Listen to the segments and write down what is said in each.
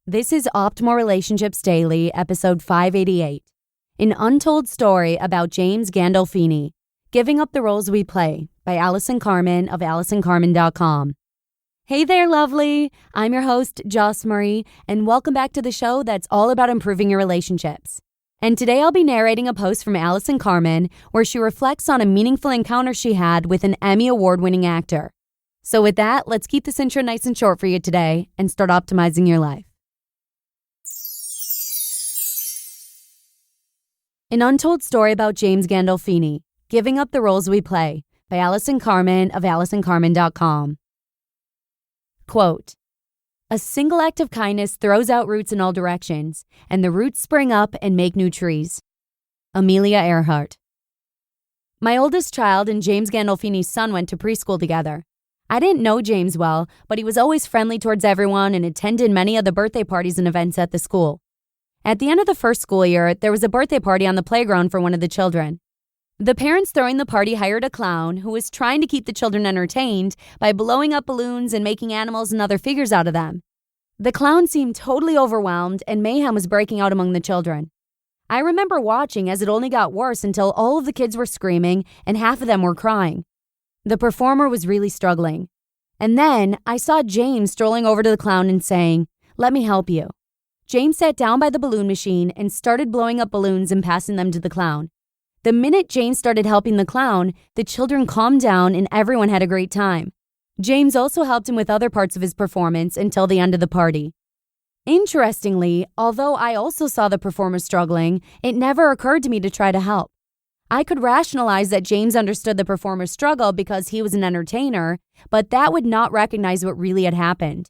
This is Optimal Relationships Daily, episode 588, an untold story about James Gandolfini, Giving Up the Roles We Play, by Allison Carmen of AllisonCarmen.com. Hey there, lovely. I'm your host, Joss Marie, and welcome back to the show that's all about improving your relationships. And today I'll be narrating a post from Allison Carmen where she reflects on a meaningful encounter she had with an Emmy Award-winning actor. So with that, let's keep this intro nice and short for you today and start optimizing your life. An Untold Story about James Gandolfini, Giving Up the Roles We Play, by Allison Carmen of AllisonCarmen.com. Quote, "A single act of kindness throws out roots in all directions, and the roots spring up and make new trees." Amelia Earhart. My oldest child and James Gandolfini's son went to preschool together. I didn't know James well, but he was always friendly towards everyone and attended many of the birthday parties and events at the school. At the end of the first school year, there was a birthday party on the playground for one of the children. The parents throwing the party hired a clown who was trying to keep the children entertained by blowing up balloons and making animals and other figures out of them. The clown seemed totally overwhelmed and mayhem was breaking out among the children. I remember watching as it only got worse until all of the kids were screaming and half of them were crying. The performer was really struggling. And then I saw James strolling over to the clown and saying, "Let me help you." James sat down by the balloon machine and started blowing up balloons and passing them to the clown. The minute James started helping the clown, the children calmed down and everyone had a great time. James also helped him with other parts of his performance until the end of the party. Interestingly, although I also saw the performer struggling, it never occurred to me to try to help. I could rationalize that James understood the performer's struggle because he was an entertainer, but that would not recognize what really had happened.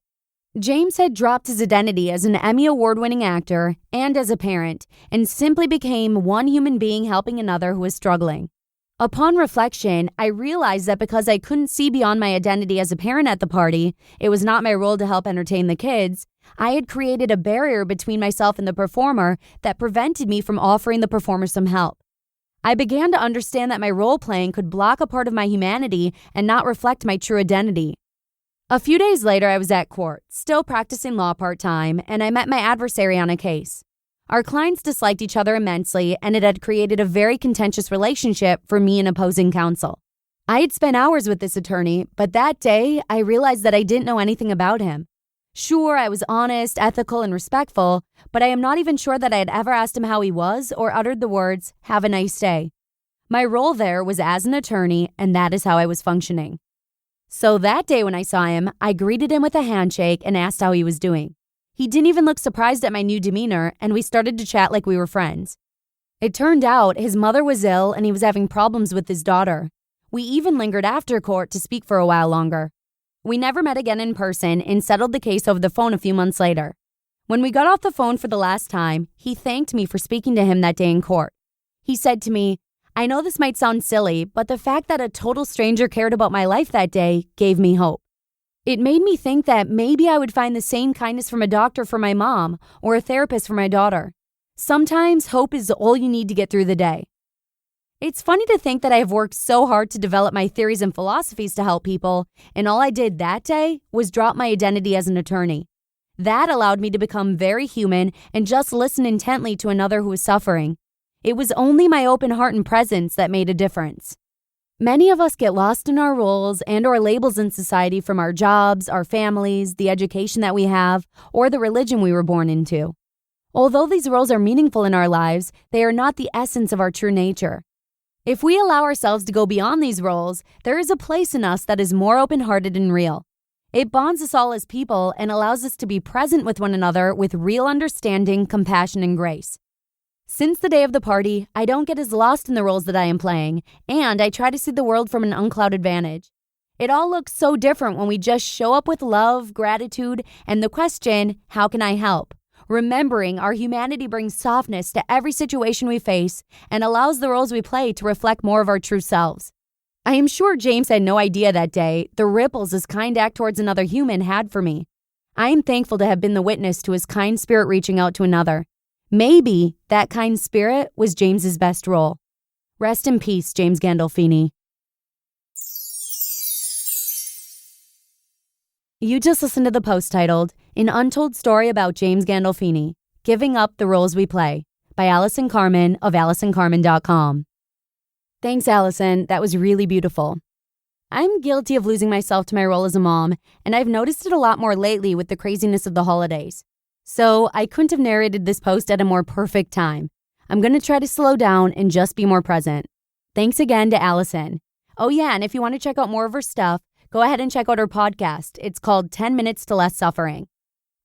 James had dropped his identity as an Emmy Award-winning actor and as a parent, and simply became one human being helping another who was struggling. Upon reflection, I realized that because I couldn't see beyond my identity as a parent at the party, it was not my role to help entertain the kids, I had created a barrier between myself and the performer that prevented me from offering the performer some help. I began to understand that my role-playing could block a part of my humanity and not reflect my true identity. A few days later, I was at court, still practicing law part-time, and I met my adversary on a case. Our clients disliked each other immensely, and it had created a very contentious relationship for me and opposing counsel. I had spent hours with this attorney, but that day, I realized that I didn't know anything about him. Sure, I was honest, ethical, and respectful, but I am not even sure that I had ever asked him how he was or uttered the words, "Have a nice day." My role there was as an attorney, and that is how I was functioning. So that day when I saw him, I greeted him with a handshake and asked how he was doing. He didn't even look surprised at my new demeanor, and we started to chat like we were friends. It turned out his mother was ill and he was having problems with his daughter. We even lingered after court to speak for a while longer. We never met again in person and settled the case over the phone a few months later. When we got off the phone for the last time, he thanked me for speaking to him that day in court. He said to me, "I know this might sound silly, but the fact that a total stranger cared about my life that day gave me hope." It made me think that maybe I would find the same kindness from a doctor for my mom or a therapist for my daughter. Sometimes hope is all you need to get through the day. It's funny to think that I have worked so hard to develop my theories and philosophies to help people, and all I did that day was drop my identity as an attorney. That allowed me to become very human and just listen intently to another who was suffering. It was only my open heart and presence that made a difference. Many of us get lost in our roles and or labels in society from our jobs, our families, the education that we have, or the religion we were born into. Although these roles are meaningful in our lives, they are not the essence of our true nature. If we allow ourselves to go beyond these roles, there is a place in us that is more open-hearted and real. It bonds us all as people and allows us to be present with one another with real understanding, compassion, and grace. Since the day of the party, I don't get as lost in the roles that I am playing, and I try to see the world from an unclouded vantage. It all looks so different when we just show up with love, gratitude, and the question, how can I help? Remembering our humanity brings softness to every situation we face and allows the roles we play to reflect more of our true selves. I am sure James had no idea that day the ripples his kind act towards another human had for me. I am thankful to have been the witness to his kind spirit reaching out to another. Maybe that kind spirit was James's best role. Rest in peace, James Gandolfini. You just listened to the post titled, An Untold Story About James Gandolfini, Giving Up the Roles We Play by Allison Carmen of AllisonCarmen.com. Thanks, Allison. That was really beautiful. I'm guilty of losing myself to my role as a mom, and I've noticed it a lot more lately with the craziness of the holidays. So I couldn't have narrated this post at a more perfect time. I'm going to try to slow down and just be more present. Thanks again to Allison. Oh yeah, and if you want to check out more of her stuff, go ahead and check out her podcast. It's called 10 Minutes to Less Suffering.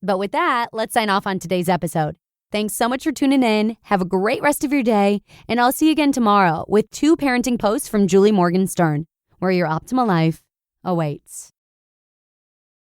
But with that, let's sign off on today's episode. Thanks so much for tuning in. Have a great rest of your day, and I'll see you again tomorrow with 2 parenting posts from Julie Morgan Stern, where your optimal life awaits.